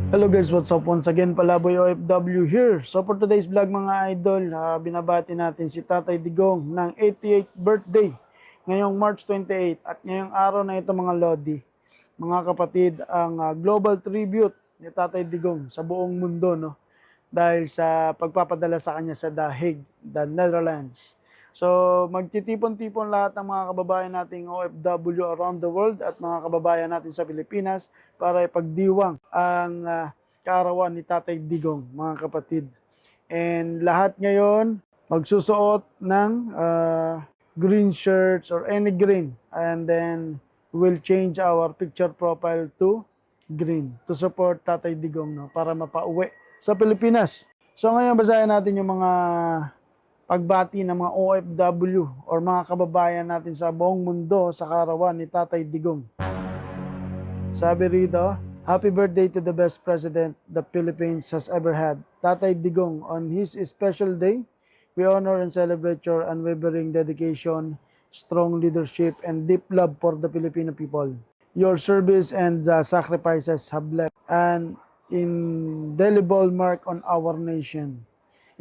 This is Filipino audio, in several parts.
Hello guys, what's up? Once again, Palaboy OFW here. So for today's vlog mga idol, binabati natin si Tatay Digong ng 88th birthday ngayong March 28. At ngayong araw na ito mga Lodi, mga kapatid, ang global tribute ni Tatay Digong sa buong mundo, no? Dahil sa pagpapadala sa kanya sa The Hague, the Netherlands. So magtitipon-tipon lahat ng mga kababayan nating OFW around the world at mga kababayan natin sa Pilipinas para ipagdiwang ang kaarawan ni Tatay Digong, mga kapatid. And lahat ngayon magsusuot ng green shirts or any green, and then we'll change our picture profile to green to support Tatay Digong, no, para mapauwi sa Pilipinas. So ngayon basahin natin yung mga pagbati ng mga OFW or mga kababayan natin sa buong mundo sa kaarawan ni Tatay Digong. Sabi rito, Happy birthday to the best president the Philippines has ever had, Tatay Digong. On his special day, we honor and celebrate your unwavering dedication, strong leadership, and deep love for the Filipino people. Your service and sacrifices have left an indelible mark on our nation,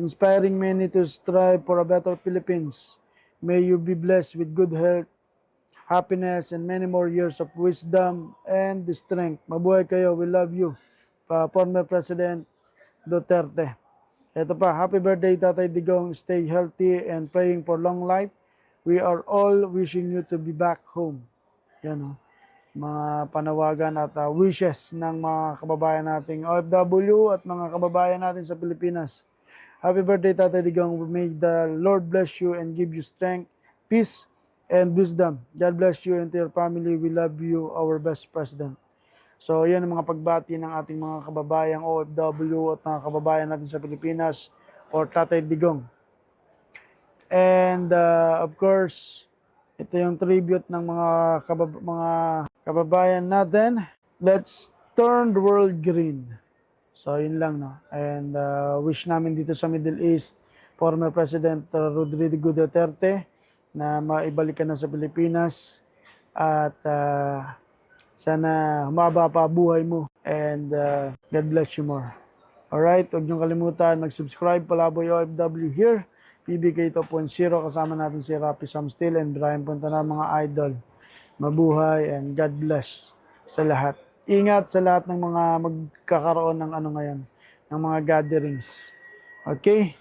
inspiring many to strive for a better Philippines. May you be blessed with good health, happiness, and many more years of wisdom and strength. Mabuhay kayo. We love you. Former President Duterte. Ito pa, happy birthday Tatay Digong. Stay healthy and praying for long life. We are all wishing you to be back home. Yan o. Mga panawagan at wishes ng mga kababayan nating OFW at mga kababayan natin sa Pilipinas. Happy birthday, Tatay Digong. May the Lord bless you and give you strength, peace, and wisdom. God bless you and to your family. We love you, our best president. So, yan ang mga pagbati ng ating mga kababayang OFW at mga kababayan natin sa Pilipinas or Tatay Digong. And, of course, ito yung tribute ng mga kababayan natin. Let's turn the world green. So, yun lang, no? And wish namin dito sa Middle East, former President Rodrigo Duterte, na maibalik ka na sa Pilipinas. At sana humaba pa buhay mo. And God bless you more. Alright, huwag niyong kalimutan, mag-subscribe, Palaboy OFW here. PBK 2.0, kasama natin si Rapi Samstil and Brian Punta mga idol. Mabuhay and God bless sa lahat. Ingat sa lahat ng mga magkakaroon ng ngayon, ng mga gatherings. Okay?